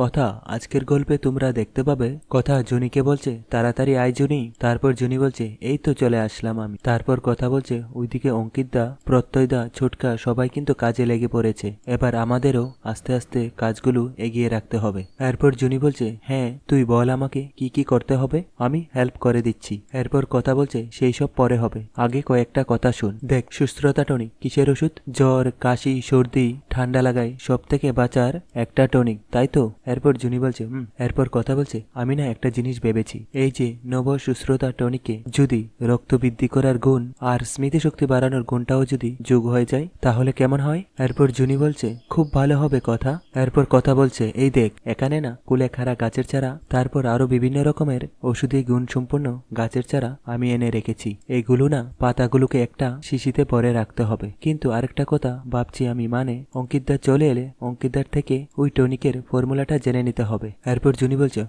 কথা আজকের গল্পে তোমরা দেখতে পাবে কথা জুনিকে বলছে তাড়াতাড়ি আয় জুনি। তারপর জুনি বলছে এই তো চলে আসলাম আমি। তারপর কথা বলছে ওইদিকে অঙ্কিতদা, প্রত্যয়দা, ছোটকা সবাই কিন্তু কাজে লেগে পড়েছে। এবার আমাদেরও আস্তে আস্তে কাজগুলো এগিয়ে রাখতে হবে। এরপর জুনি বলছে হ্যাঁ তুই বল আমাকে কি কি করতে হবে, আমি হেল্প করে দিচ্ছি। এরপর কথা বলছে সেই সব পরে হবে, আগে কয়েকটা কথা শুন। দেখ সুস্থতা টনিক কিসের ওষুধ? জ্বর, কাশি, সর্দি, ঠান্ডা লাগায় সব থেকে বাঁচার একটা টনিক, তাই তো? এরপর জুনি বলছে এরপর কথা বলছে আমি না একটা জিনিস ভেবেছি, এই যে নব সুশ্রতা টনিকে যদি রক্ত বৃদ্ধি করার গুণ আর স্মৃতিশক্তি বাড়ানোর গুণটাও যদি যোগ হয়ে যায় তাহলে কেমন হয়? এরপর জুনি বলছে খুব ভালো হবে কথা। এরপর কথা বলছে এই দেখ এখানে না কুলেখাড়া গাছের চারা, তারপর আরো বিভিন্ন রকমের ওষুধি গুণ সম্পন্ন গাছের চারা আমি এনে রেখেছি। এইগুলো না পাতাগুলোকে একটা শিশিতে পরে রাখতে হবে। কিন্তু আরেকটা কথা ভাবছি আমি, মানে অঙ্কিতদা চলে এলে অঙ্কিতদার থেকে ওই টনিকের ফর্মুলাটা জেনে নিতে হবে। এরপর জুনি বলছে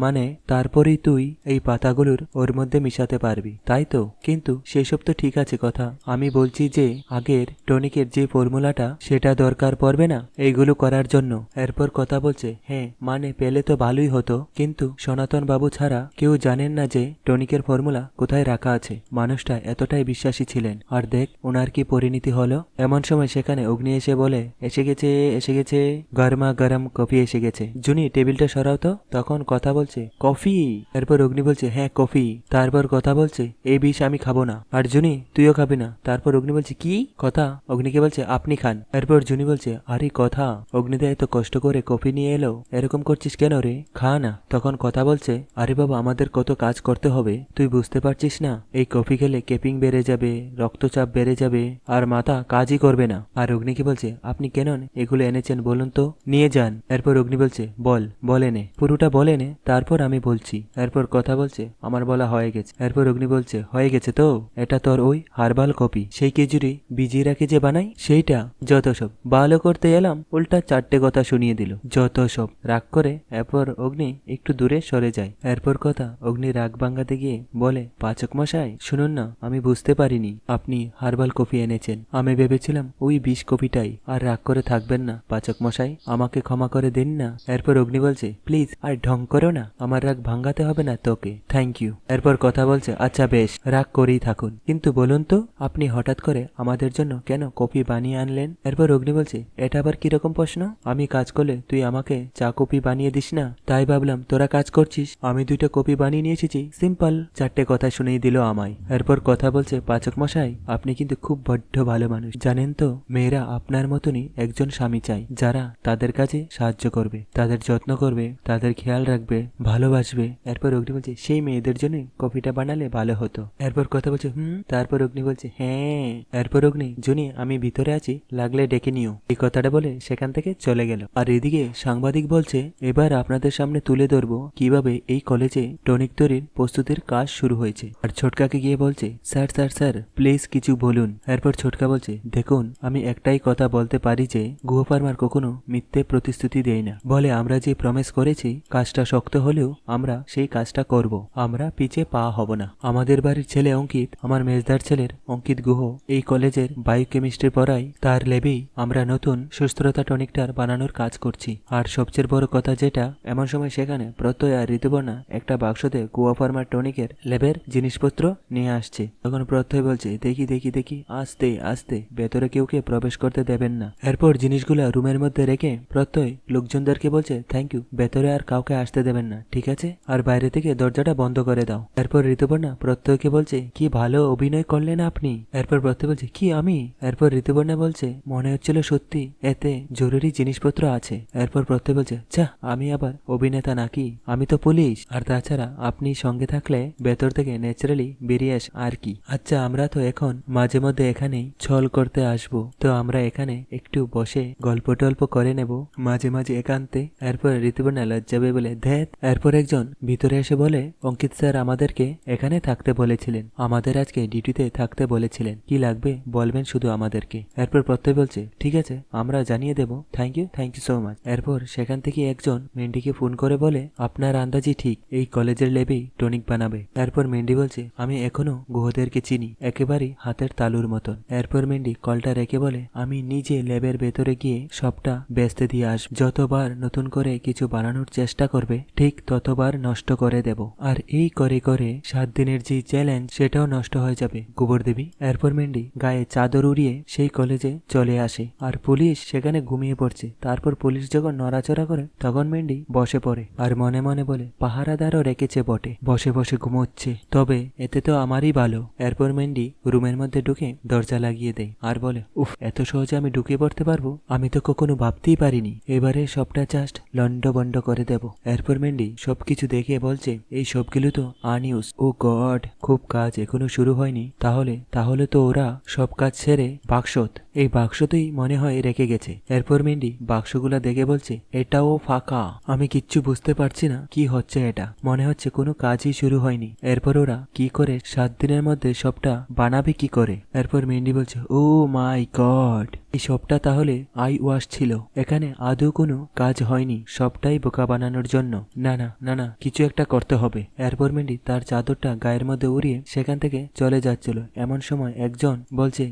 মানে তারপরেই তুই এই পাতাগুলোর ওর মধ্যে মিশাতে পারবি, তাই তো? কিন্তু সেসব তো ঠিক আছে কথা, আমি বলছি যে আগের টনিকের যে ফর্মুলাটা সেটা দরকার পড়বে না এইগুলো করার জন্য। এরপর কথা বলছে হ্যাঁ মানে পেলে তো ভালোই হতো, কিন্তু সনাতন বাবু ছাড়া কেউ জানেন না যে টনিকের ফর্মুলা কোথায় রাখা আছে। মানুষটা এতটাই বিশ্বাসী ছিলেন, আর দেখ ওনার কি পরিণতি হলো। এমন সময় সেখানে অগ্নি এসে বলে এসে গেছে এসে গেছে, গরমা গরম কফি এসে গেছে। জুনি টেবিলটা সরাও তো। তখন কথা বলছে কফি। এরপর অগ্নি বলছে হ্যাঁ কফি। তারপর কথা বলছে এই বিষ আমি খাবো না, আর জুনি তুইও খাবি না। তারপর অগ্নি বলছে কি কথা? অগ্নিকে বলছে আপনি খান। এরপর জুনি বলছে আরে কথা অগ্নিদা এত কষ্ট করে কফি নিয়ে এলো, এরকম করছিস কেন রে, খা না। তখন কথা বলছে আরে বাবা আমাদের কত কাজ করতে হবে তুই বুঝতে পারছিস না, এই কফি খেলে কেপিং বেড়ে যাবে, রক্তচাপ বেড়ে যাবে, আর মাথা কাজই করবে না। আর অগ্নিকে বলছে আপনি কেন এগুলো এনেছেন বলুন তো, নিয়ে যান। এরপর অগ্নি বলছে বলে নে, পুরোটা বলে নে, তারপর আমি বলছি। এরপর কথা বলছে আমার বলা হয়ে গেছে। এরপর অগ্নি বলছে হয়ে গেছে তো, এটা তোর ওই হার্বাল কপি, সেই খেজুরি বিজিয়ে রাখি যে বানাই সেইটা। যত সব ভালো করতে এলাম উল্টা চারটে কথা শুনিয়ে দিল, যত সব। রাগ করে এরপর অগ্নি একটু দূরে সরে যায়। এরপর কথা অগ্নি রাগ ভাঙাতে গিয়ে বলে পাচক মশাই শুনুন না, আমি বুঝতে পারিনি আপনি হার্বাল কফি এনেছেন, আমি ভেবেছিলাম ওই 20 কপিটাই। আর রাগ করে থাকবেন না পাচক মশাই, আমাকে ক্ষমা করে দিন না। এরপর অগ্নি বলছে প্লিজ আর ঢং করো না, আমার রাগ ভাঙাতে হবে না তোকে, থ্যাংক ইউ। এরপর কথা বলছে আচ্ছা বেশ রাগ করেই থাকুন, কিন্তু বলুন তো আপনি হঠাৎ করে আমাদের জন্য কেন কফি বানিয়ে আনলেন? এরপর অগ্নি বলছে এটা আবার কিরকম প্রশ্ন, আমি কাজ করলে তুই আমাকে চা কফি বানিয়ে দিস না, তাই ভাবলাম তোরা কাজ করছিস আমি 2টা কফি বানিয়ে নিয়ে এসেছি, সিম্পল। চারটে কথা শুনেই দিল আমায়। এরপর কথা বলছে পাচক মশাই আপনি কিন্তু খুব বড্ড ভালো মানুষ, জানেন তো মেয়েরা আপনার মতনই একজন স্বামী চাই, যারা তাদের কাজে সাহায্য করবে, তাদের যত্ন করবে, তাদের খেয়াল রাখবে, ভালোবাসবে। এরপর অগ্নি বলছে সেই মেয়েদের জন্য কফিটা বানালে ভালো হতো। এরপর কথা বলছে তারপর অগ্নি বলছে হ্যাঁ। এরপর অগ্নি জুনি আমি ভিতরে আছি, লাগলে ডেকে নিও, এই কথাটা বলে সেখান থেকে চলে গেল। আর এদিকে সাংবাদিক বলছে এবার আপনাদের সামনে তুলে ধরবো কিভাবে এই কলেজে টনিক তৈরির প্রস্তুতির কাজ শুরু হয়েছে। আর ছোটকাকে গিয়ে বলছে স্যার স্যার স্যার প্লিজ কিছু বলুন। এরপর ছোটকা বলছে দেখুন আমি একটাই কথা বলতে পারি যে গুহ ফার্মার কখনো মিথ্যে প্রতিশ্রুতি দেয় না, বলে আমরা যে প্রমিস করেছি কাজটা শক্ত হলেও আমরা সেই কাজটা করব, আমরা পিছে পা হব না। আমাদের বাড়ির ছেলে অঙ্কিত, আমার মেজদার ছেলের অঙ্কিত গুহ এই কলেজের বায়োকেমিস্ট্রি পড়ায়, তার ল্যাবেই আমরা নতুন সুস্থতা টনিকটার বানানোর কাজ করছি। আর সবচেয়ে বড় কথা যেটা, এমন সময় সেখানে প্রত্যয় আর ঋতুপর্ণা একটা বাক্সতে গুহ ফার্মার টনিকের ল্যাবের জিনিসপত্র নিয়ে আসছে। তখন প্রত্যয় বলছে দেখি দেখি দেখি আস্তে আস্তে, ভেতরে কেউকে প্রবেশ করতে দেবেন না। এরপর জিনিসগুলা রুমের মধ্যে রেখে প্রত্যয় লোকজনদেরকে বলছে থ্যাংক ইউ, ভেতরে আর কাউকে আসতে দেবেন না, ঠিক আছে? আর বাইরে থেকে দরজাটা বন্ধ করে দাও। এরপর ঋতুপর্ণা প্রত্যয়কে বলছে কি ভালো অভিনয় করলেন আপনি। এরপর প্রত্যয় বলছে কি আমি? এরপর ঋতুপর্ণা বলছে মনে হচ্ছিল সত্যি এতে জরুরি জিনিসপত্র আছে। এরপর প্রত্যয় বলছে যা আমি আবার অভিনেতা নাকি, আমি তো পুলিশ, আর তাছাড়া আপনি সঙ্গে থাকলে ভেতর থেকে ন্যাচারালি বেরিয়ে আস আর কি। আচ্ছা আমরা তো এখন মাঝে মধ্যে এখানেই ছল করতে আসবো, তো আমরা এখানে একটু বসে গল্প টল্প করে নেব মাঝে মাঝে একান্তে। এরপর ঋতুপর্ণা লজ্জাবে বলে ধ্যাত। এরপর একজন ভিতরে এসে বলে অঙ্কিত স্যার আমাদেরকে এখানে থাকতে বলেছিলেন, আমাদের আজকে ডিউটিতে থাকতে বলেছিলেন, কি লাগবে বলবেন শুধু আমাদেরকে। এরপর প্রত্যয় বলছে ঠিক আছে আমরা জানিয়ে দেব, থ্যাংক ইউ সো মাচ। এরপর সেখান থেকে একজন মেন্ডিকে ফোন করে বলে আপনার আন্দাজি ঠিক, এই কলেজের ল্যাবেই টনিক বানাবে। এরপর মেন্ডি বলছে আমি এখনো গুহদেরকে চিনি একেবারে হাতের তালুর মতন। এরপর মেন্ডি কলটা রেখে বলে আমি নিজে ল্যাবের ভেতরে গিয়ে সবটা বেচতে দিয়ে আসব, যতবার নতুন নতুন করে কিছু বানানোর চেষ্টা করবে ঠিক ততবার নষ্ট করে দেব। আর এই করে করে 7 দিনের যে চ্যালেঞ্জ সেটাও নষ্ট হয়ে যাবে গোবর দেবী। এরপর মেন্ডি গায়ে চাদর উড়িয়ে সেই কলেজে চলে আসে আর পুলিশ সেখানে ঘুমিয়ে পড়ছে। তারপর পুলিশ যখন নড়াচড়া করে তখন মেন্ডি বসে পড়ে আর মনে মনে বলে পাহারাদারও রেখেছে বটে, বসে বসে ঘুমোচ্ছে, তবে এতে তো আমারই ভালো। এরপর মেন্ডি রুমের মধ্যে ঢুকে দরজা লাগিয়ে দেয় আর বলে উফ, এত সহজে আমি ঢুকে পড়তে পারবো আমি তো কখনো ভাবতেই পারিনি। এবারে সবটা জাস্ট লন্ডভন্ড করে দেব। এরপর মেন্ডি সবকিছু দেখে বলছে এই সবগুলো তো আনইউজ। ও গড, খুব কাজ এখনো শুরু হয়নি। তাহলে তো ওরা সব কাজ ছেড়ে বাক্সত, এই বাক্সতেই মনে হয় রেখে গেছে। এরপর মেন্ডি বাক্সগুলা দেখে বলছে এটাও ফাঁকা, আমি কিচ্ছু বুঝতে পারছি না কি হচ্ছে, এটা মনে হচ্ছে কোনো কাজই শুরু হয়নি। এরপর ওরা কি করে 7 দিনের মধ্যে সবটা বানাবে কি করে? এরপর মেন্ডি বলছে ও মাই গড, এই সবটা তাহলে আই ওয়াশ ছিল, এখানে আদৌ কোনো কাজ হয়নি, সবটাই বোকা বানানোর জন্য। না না না না, কিছু একটা করতে হবে। এরপর মেন্ডি তার চাদরটা গায়ের মধ্যে উড়িয়ে সেখান থেকে চলে যাচ্ছিল। এমন সময় একজন বলছে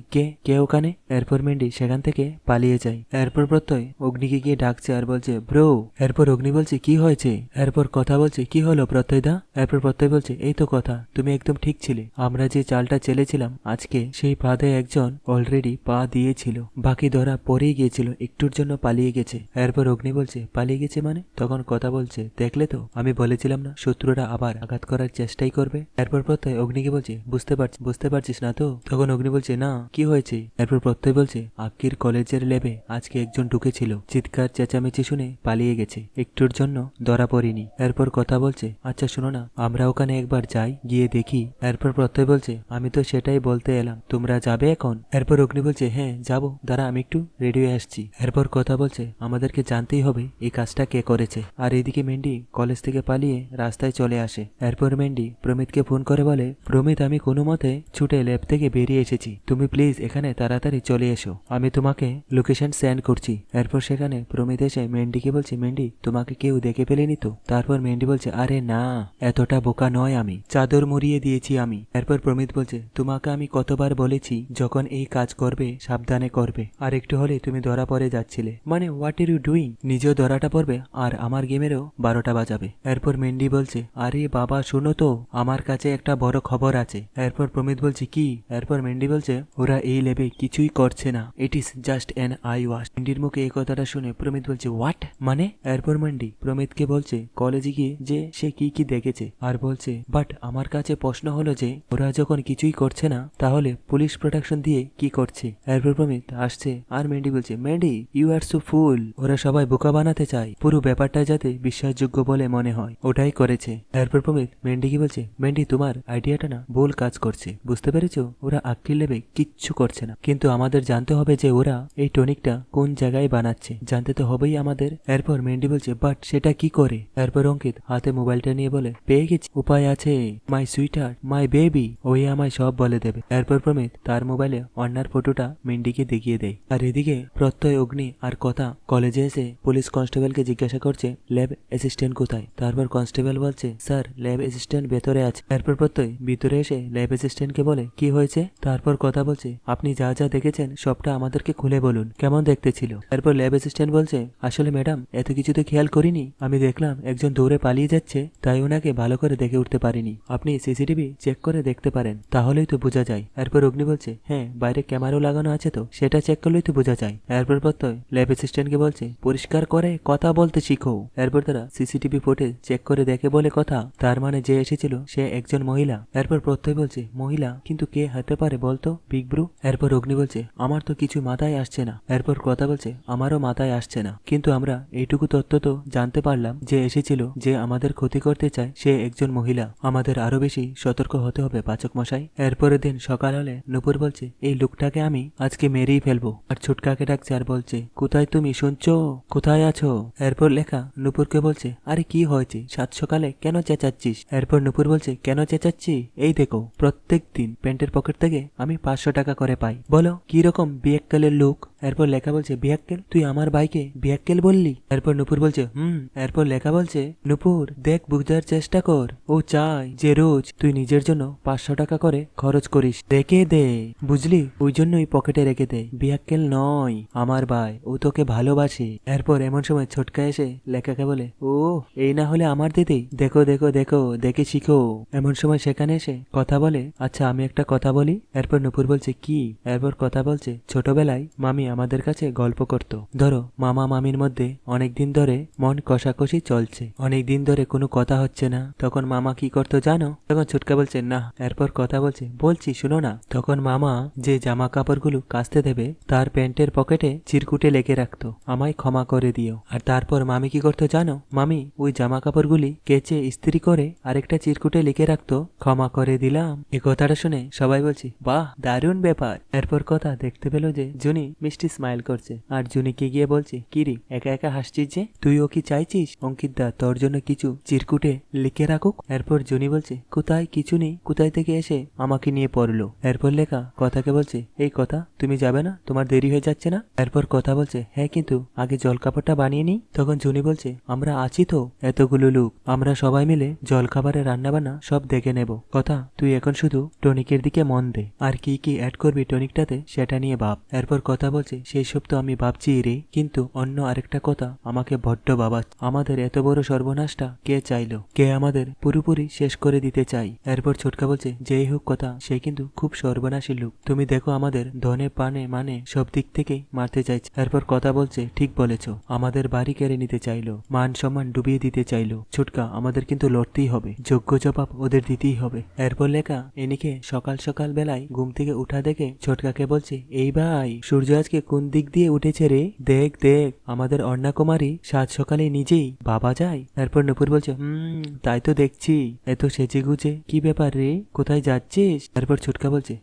কে ওখানে? এরপর মেন্ডি সেখান থেকে পালিয়ে যায়। এরপর প্রত্যয় অগ্নিকে গিয়ে ডাকছে আর বলছে ব্রো। এরপর অগ্নি বলছে কি হয়েছে? এরপর কথা বলছে কি হলো প্রত্যয় দা? এরপর প্রত্যয় বলছে এই তো কথা, তুমি একদম ঠিক ছিলে, আমরা যে চালটা চেলেছিলাম আজকে সেই ফাঁদে একজন অলরেডি পা দিয়েছিল, বাকি ধরা পড়েই গিয়েছিল, একটুর জন্য পালিয়ে গেছে। এরপর অগ্নি বলছে পালিয়ে গেছে মানে? তখন কথা বলছে দেখলে তো, আমি বলেছিলাম না শত্রুরা আবার আঘাত করার চেষ্টাই করবে। এরপর প্রত্যয় অগ্নিকে বলছে বুঝতে পারছিস না তো? তখন অগ্নি বলছে না, কি হয়েছে? এরপর প্রত্যয় বলছে আক্কির কলেজের ল্যাবে আজকে একজন ঢুকেছিল, চিৎকার চেঁচামেচি শুনে পালিয়ে গেছে, একটুর জন্য ধরা পড়িনি। এরপর কথা বলছে আচ্ছা শোনো না, আমরা ওখানে একবার যাই, গিয়ে দেখি। এরপর প্রত্যয় বলছে আমি তো সেটাই বলতে এলাম, তোমরা যাবে এখন? এরপর অগ্নি বলছে হ্যাঁ যাবো, দাঁড়া আমি একটু রেডি হয়ে আসছি। এরপর কথা বলছে আমাদেরকে জানতেই হবে এই কাজটা কে করেছে। আর এদিকে মেন্ডি কলেজ থেকে পালিয়ে রাস্তায় চলে আসে। এরপর মেন্ডি প্রমিতকে ফোন করে বলে প্রমিত, আমি কোনো মতে ছুটে ল্যাব থেকে বেরিয়ে এসেছি, তুমি প্লিজ এখানে তাড়াতাড়ি চলে এসো, আমি তোমাকে লোকেশন সেন্ড করছি। এরপর সেখানে প্রমিত এসে মেন্ডিকে বলছে মেন্ডি তোমাকে কেউ দেখে ফেলেনি তো? তারপর মেন্ডি বলছে আরে না, এতটা বোকা নয় আমি, চাদর মুড়িয়ে দিয়েছি আমি। এরপর প্রমিত বলছে তোমাকে আমি কতবার বলেছি যখন এই কাজ করবে সাবধানে করবে, আর একটু হলে তুমি ধরা পড়ে যাচ্ছিলে, মানে হোয়াট আর ইউ ডুইং? নিজেও ধরাটা পড়বে আর আমার গেমেরও 12টা বাজাবে। এরপর মেন্ডি বলছে আরে বাবা শোনো তো, আমার কাছে একটা বড় খবর আছে। এরপর প্রমিত বলছে কি? এরপর মেন্ডি বলছে ওরা এই লেবে কিছুই করছে না, it is just an eye wash. মেন্ডির মুখে এই কথাটা শুনে প্রমিত বলছে হোয়াট মানে? এরপর মেন্ডি প্রমিতকে বলছে কলেজে গিয়ে যে সে কি দেখেছে, আর বলছে বাট আমার কাছে প্রশ্ন হলো যে ওরা যখন কিছুই করছে না তাহলে পুলিশ প্রোটেকশন দিয়ে কি করছে? এরপর প্রমিত আসছে আর মেন্ডি বলছে Mendi you are so fool, ওরা সবাই বোকা বানাতে চায়, পুরো ব্যাপারটা যাতে বিশ্বাসযোগ্য বলে মনে হয় ওটাই করেছে। এরপর প্রমিত মেন্ডিকে বলছে মেন্ডি তোমার আইডিয়াটা না ভুল কাজ করছে, বুঝতে পেরেছো? ওরা আক্কির লেবে কিচ্ছু করছে না, কিন্তু আমাদের জানতে হবে যে ওরা এই টনিকটা কোন জায়গায় বানাচ্ছে, জানতে তো হবেই আমাদের। এরপর মেন্ডি বলছে বাট সেটা কি করে? এরপর অঙ্কিত হাতে মোবাইলটা নিয়ে বলে পেয়ে গেছি, উপায় আছে, মাই সুইটহার্ট মাই বেবি, ওই আমায় সব বলে দেবে। এরপর প্রমিত তার মোবাইলে অন্যার ফটোটা মেন্ডিকে দেখিয়ে দেয়। আর এদিকে প্রত্যয় অগ্নি আর কথা কলেজে এসে পুলিশ কনস্টেবলকে জিজ্ঞাসা করছে ল্যাব অ্যাসিস্ট্যান্ট কোথায়? তারপর কনস্টেবল বলছে স্যার ল্যাব অ্যাসিস্ট্যান্ট ভেতরে আছে। এরপর প্রত্যয় ভিতরে এসে ল্যাব অ্যাসিস্ট্যান্টকে বলে কি হয়েছে? তারপর কথা বলছে আপনি যা যা দেখেছেন সবটা আমাদেরকে খুলে বলুন, কেমন দেখতে ছিল? এরপর ল্যাব অ্যাসিস্ট্যান্ট বলছে আসলে ম্যাডাম এত কিছু তো খেয়াল করিনি, আমি দেখলাম একজন দৌড়ে পালিয়ে যাচ্ছে, তাই ওনাকে ভালো করে দেখে উঠতে পারিনি, আপনি সিসিটিভি চেক করে দেখতে পারেন, তাহলেই তো বোঝা যায়। এরপর অগ্নি বলছে হ্যাঁ বাইরে ক্যামেরাও লাগানো আছে তো, সেটা চেক করলেই তো বোঝা যায়। এরপর প্রত্যয় ল্যাব অ্যাসিস্ট্যান্টকে বলছে পরিষ্কার করে কথা বলতে শিখো। এরপর তারা সিসিটিভি ফুটেজ চেক করে দেখে বলে কথা, তার মানে যে এসেছিল সে একজন মহিলা। এরপর প্রত্যয় বলছে মহিলা, কিন্তু কে হতে পারে বলতো বিগ ব্রু? এরপর অগ্নি বলছে আমার তো কিছু মাথায় আসছে না। এরপর কথা বলছে আমারও মাথায় আসছে না, কিন্তু আমরা এইটুকু তথ্য তো জানতে পারলাম যে এসেছিল যে আমাদের ক্ষতি করতে চায় সে একজন মহিলা, আমাদের আরো বেশি সতর্ক হতে হবে পাচক মশাই। এরপরের দিন সকাল হলে নূপুর বলছে এই লোকটাকে আমি আজকে মেরেই ফেলবো, আর ছুটকাকে ডাকছে আর বলছে কোথায় তুমি, শুনছো? কোথায় আছো? এরপর লেখা নূপুরকে বলছে আরে কি হয়েছে, সাত সকালে কেন চেঁচাচ্ছিস? এরপর নূপুর বলছে কেন চেঁচাচ্ছি, এই দেখো প্রত্যেক দিন প্যান্টের পকেট থেকে আমি 500 টাকা করে পাই, বলো কি রকম বিয়েকালের লুক। এরপর লেখা বলছে বিয়াক্কেল, তুই আমার ভাইকে বিয়াক্কেল বললি? এরপর নুপুর বলছে এরপর লেখা বলছে নুপুর দেখ, বুঝার চেষ্টা কর, ও চায় যে রোজ তুই নিজের জন্য 500 টাকা করে খরচ করিস, রেখে দে, বুঝলি? ওই জন্যই পকেটে রেখে দে, বিয়াক্কেল নয় আমার ভাই, ও তোকে ভালোবাসে। এরপর এমন সময় ছোটকা এসে লেখাকে বলে, ও এই না হলে আমার দিদি, দেখো দেখো দেখো, দেখে শিখো। এমন সময় সেখানে এসে কথা বলে, আচ্ছা আমি একটা কথা বলি। এরপর নুপুর বলছে কি? এরপর কথা বলছে, ছোটবেলায় মামি আমাদের কাছে গল্প করতো। ধরো মামা মামির মধ্যে অনেকদিন ধরে মন কষাকষি চলছে, অনেকদিন ধরে কোনো কথা হচ্ছে না, তখন মামা কি করতো জানো? তখন ছোটকা বলছে না। এরপর কথা বলছে, বলছি শুনো না। তখন মামা যে জামা কাপড়গুলো কাচতে দেবে তার প্যান্টের পকেটে চিরকুটে লেগে রাখতো, আমায় ক্ষমা করে দিও। আর তারপর মামি কি করতো জানো? মামি ওই জামা কাপড়গুলি কেচে ইস্ত্রি করে আরেকটা চিরকুটে লিখে রাখতো, ক্ষমা করে দিলাম। এই কথাটা শুনে সবাই বলছে বাহ, দারুণ ব্যাপার। এরপর কথা দেখতে পেল যে জুনি মিষ্টি স্মাইল করছে, আর জুনিকে গিয়ে বলছে, কিরি একা একা হাসছিস যে, তুইও কি চাইছিস অঙ্কিত দা তোর জন্য কিছু চিরকুটে লিখে রাখুক? এরপর জুনি বলছে, কোথায় কিছু নেই, কোথায় থেকে এসে আমাকে নিয়ে পড়লো। এরপর লেখা কথাকে বলছে, এই কথা তুমি যাবে না, তোমার দেরি হয়ে যাচ্ছে না? এরপর কথা বলছে, হ্যাঁ কিন্তু আগে জলখাবারটা বানিয়ে নিই। তখন জুনি বলছে, আমরা আছি তো এতগুলো লোক, আমরা সবাই মিলে জলখাবারে রান্নাবান্না সব দেখে নেব। কথা তুই এখন শুধু টনিকের দিকে মন দে, আর কি কি অ্যাড করবি টনিকটাতে সেটা নিয়ে ভাব। এরপর কথা বলছে, সেই সব তো আমি ভাবছি রে, কিন্তু অন্য আরেকটা কথা আমাকে বড্ড বাবাত, আমাদের এত বড় সর্বনাশটা কে চাইলো, কে আমাদের পুরোপুরি শেষ করে দিতে চাই। এরপর ছোটকা বলছে, যেই হোক কথা সে কিন্তু খুব সর্বনাশী লোক, তুমি দেখো আমাদের ধনে পানে মানে সব দিক থেকেই মারতে চাইছে। এরপর কথা বলছে, ঠিক বলেছ, আমাদের বাড়ি কেড়ে নিতে চাইলো, মান সম্মান ডুবিয়ে দিতে চাইলো। ছোটকা আমাদের কিন্তু লড়তেই হবে, যোগ্য জবাব ওদের দিতেই হবে। এরপর লেখা এনিকে সকাল সকাল বেলায় ঘুম থেকে উঠা দেখে ছোটকাকে বলছে, এই ভাই সূর্য আজকে কোন দিক দিয়ে উঠেছে রে, দেখ দেখ, আমাদের অর্ণা কুমারী সাত সকালে নিজেই বাবা যায়। এরপর নুপুর বলছে, তাই তো দেখছি, এত সেজে গুজে কি ব্যাপার রে, কোথায় যাচ্ছিস? এরপর ছোটকা বলছে,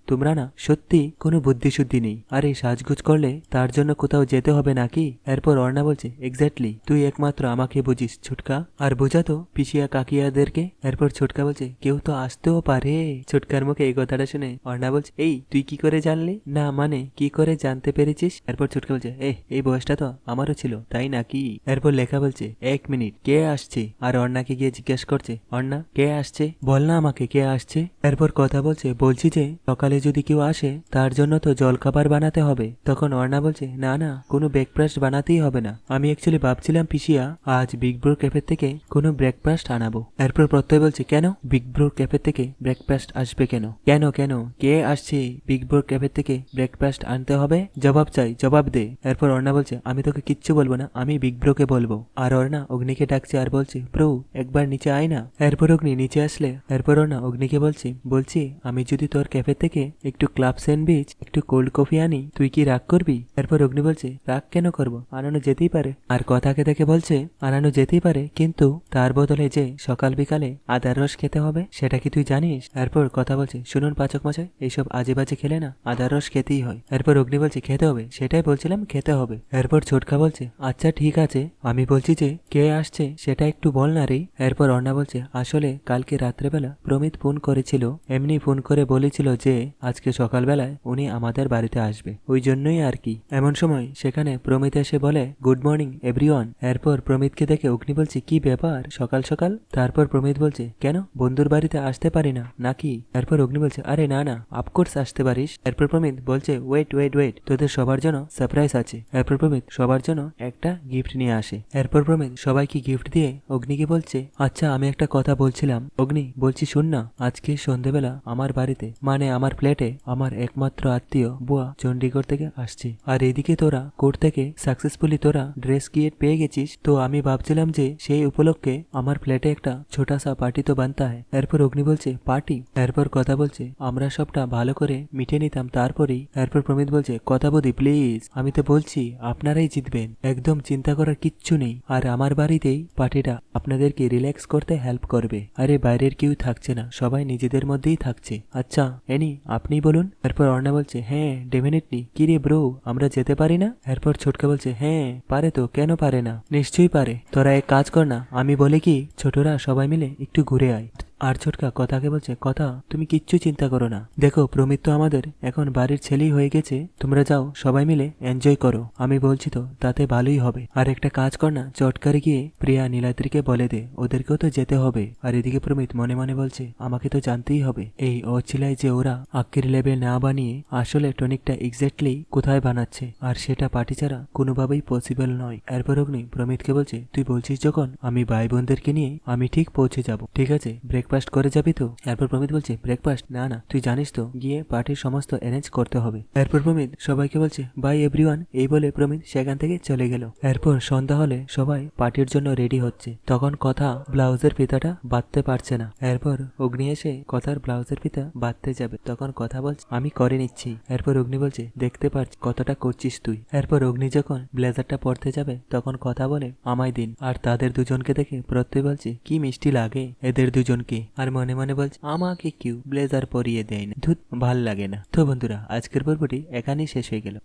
তোমরা না সত্যি কোনো বুদ্ধি শুদ্ধি নেই, আরে সাজগুজ করলে তার জন্য কোথাও যেতে হবে নাকি? এরপর অর্ণা বলছে, এক্স্যাক্টলি, তুই একমাত্র আমাকে বুঝিস ছোটকা, আর বোঝাতো পিসিয়া কাকিয়াদেরকে। এরপর ছোটকা বলছে, কেউ তো আসতেও পারে। ছোটকার মুখে এই কথাটা শুনে অর্ণা বলছে, এই তুই কি করে জানলি? না মানে কি করে জানতে পেরেছিস? এরপর ছোটকা বলছে, এই বয়সটা তো আমারও ছিল তাই নাকি? এরপর লেখা বলছে, 1 মিনিট, কে আসছে? আর অর্ণাকে গিয়ে জিজ্ঞেস করছে, অর্ণা কে আসছে, বল না আমাকে কে আসছে। এরপর কথা বলছে, বলছি যে সকালে যদি কেউ আসে তার জন্য তো জলখাবার বানাতে হবে। তখন অর্ণা বলছে, না না, কোনো ব্রেকফাস্ট বানাতেই হবে না, আমি অ্যাকচুয়ালি ভাবছিলাম পিসিয়া আজ বিগ ব্রো ক্যাফে থেকে কোনো ব্রেকফাস্ট আনাবো। এরপর প্রত্যয় বলছে, কেন বিগ ব্রো ক্যাফে থেকে ব্রেকফাস্ট আসবে কেন? কেন কেন কে আসছে বিগ ব্রো ক্যাফে থেকে ব্রেকফাস্ট আনতে হবে? জবাব চাই, জবাব দে। এরপর অর্ণা বলছে, আমি তোকে কিচ্ছু বলবো না, আমি বিগ ব্রোকে বলবো। আর অর্ণা অগ্নিকে ডাকছে আর বলছে, ব্রো একবার নিচে আয় না। এরপর অগ্নি নিচে আসলে এরপর অর্ণা অগ্নিকে বলছি আমি যদি তোর ক্যাফে থেকে একটু ক্লাব স্যান্ডউইচ একটু কোল্ড কফি আনি তুই কি রাগ করবি? এরপর অগ্নি বলছে, রাগ কেন করবো, আনানো যেতেই পারে। আর কথাকে দেখে বলছে, আনানো যেতেই পারে, কিন্তু তার বদলে যে সকাল বিকালে আদার রস খেতে হবে সেটা কি তুই জানিস? এরপর কথা বলছে, শুনুন পাচক মশাই, এইসব আজে বাজে খেলে না আদার রস খেতেই হয়। এরপর অগ্নি বলছে, খেতে হবে, সেটাই বলছিলাম, খেতে হবে। এরপর ছোটকা বলছে, আচ্ছা ঠিক আছে, আমি বলছি যে কে আসছে সেটা একটু বল না রে। এরপর অর্ণা বলছে, আসলে কালকে রাত্রেবেলা প্রমিত ফোন করেছিল, এমনি ফোন করে বলেছিল যে আজকে সকালবেলায় উনি আমাদের বাড়িতে আসবে, ওই জন্যই আর কি। এমন সময় সেখানে প্রমিত এসে বলে, গুড মর্নিং এভরিওয়ান। এরপর প্রমিতকে দেখে অগ্নি বলছে, কি ব্যাপার সকাল সকাল? তারপর প্রমিত বলছে, কেন বন্ধুর বাড়িতে আসতে পারি না নাকি? এরপর অগ্নি বলছে, আরে না না, অফকোর্স আসতে পারিস। এরপর প্রমিত বলছে, ওয়েট ওয়েট ওয়েট, তোদের সবার জন্য সারপ্রাইজ আছে। এরপর প্রমিত সবার জন্য একটা গিফট নিয়ে আসে। এরপর প্রমিত সবাইকে গিফট দিয়ে অগ্নিকে বলছে, আচ্ছা আমি একটা কথা বলছিলাম অগ্নি, বলছি শোন না, আজকে সন্ধেবেলা আমার বাড়িতে মানে আমার ফ্ল্যাটে আমার একমাত্র আত্মীয় বুয়া চণ্ডীগড় থেকে আসছে, আর এদিকে তোরা কোর্ট থেকে সাকসেসফুলি তোরা ড্রেস গিফট পেয়ে গেছিস, তো আমি ভাবছিলাম যে সেই উপলক্ষে আমার ফ্ল্যাটে একটা ছোটা সা পার্টি তো বানতা হয়। এরপর অগ্নি বলছে, পার্টি? এরপর কথা বলছে, আমরা সবটা ভালো করে মিটে নিতাম তারপরেই। এরপর প্রমিত বলছে, কথা বলি প্লিজ, আমি তো বলছি আপনারাই জিতবেন, একদম চিন্তা করার কিচ্ছু নেই, আর আমার বাড়িতেই পার্টিটা আপনাদেরকে রিল্যাক্স করতে হেল্প করবে, আরে বাইরের কেউ থাকছে না, সবাই নিজেদের মধ্যেই থাকছে। আচ্ছা এনি আপনি বলুন। এরপর অর্ণা বলছে, হ্যাঁ ডেফিনেটলি, কি রে ব্রো আমরা যেতে পারি না? এরপর ছোটকা বলছে, হ্যাঁ পারে তো, কেন পারে না, নিশ্চয়ই পারে, তোরা এক কাজ কর না, আমি বলে কি ছোটরা সবাই মিলে একটু ঘুরে আয়, আর ছোটকা কথাকে বলছে, কথা তুমি কিচ্ছু চিন্তা করো না, দেখো প্রমিত তো আমাদের এখন বাড়ির ছেলেই হয়ে গেছে, তোমরা যাও সবাই মিলে এনজয় করো, আমি বলছি তো তাতে ভালোই হবে। আর একটা কাজ কর না, চট করে গিয়ে প্রিয়া নীলাদ্রিকে বলে দে, ওদেরকেও তো যেতে হবে। আর এদিকে প্রমিত মনে মনে বলছে, আমাকে তো জানতেই হবে এই অচিলায় যে ওরা আক্কির লেবেল না বানিয়ে আসলে টনিকটা এক্স্যাক্টলি কোথায় বানাচ্ছে, আর সেটা পার্টি ছাড়া কোনোভাবেই পসিবল নয়। এরপর অগ্নি প্রমিতকে বলছে, তুই বলছিস যখন আমি ভাই বোনদেরকে নিয়ে আমি ঠিক পৌঁছে যাব, ঠিক আছে ব্রেকফাস্ট করে যাবি তো? এরপর প্রমিত বলছে, ব্রেকফাস্ট না না, তুই জানিস তো গিয়ে পার্টির সমস্ত অ্যারেঞ্জ করতে হবে। এরপর প্রমিত সবাইকে বলছে, বাই এভরিওয়ান, এই বলে প্রমিত সেখান থেকে চলে গেল। এরপর সন্ধ্যা হলে সবাই পার্টির জন্য রেডি হচ্ছে, তখন কথা ব্লাউজের ফিতাটা বাঁধতে পারছে না। এরপর অগ্নি এসে কথার ব্লাউজের ফিতা বাঁধতে যাবে, তখন কথা বলছে, আমি করে নিচ্ছি। এরপর অগ্নি বলছে, দেখতে পাচ্ছি কতটা করছিস তুই। এরপর অগ্নি যখন ব্লেজারটা পরতে যাবে তখন কথা বলে, আমায় দিন। আর তাদের দুজনকে দেখে প্রত্যয় বলছে, কি মিষ্টি লাগে এদের দুজনকে। আর মনে মনে বলছে, আমাকে কেউ ব্লেজার পরিয়ে দেয় না, ধুত ভাল লাগে না। তো বন্ধুরা, আজকের পর্বটি এখানেই শেষ হয়ে গেল।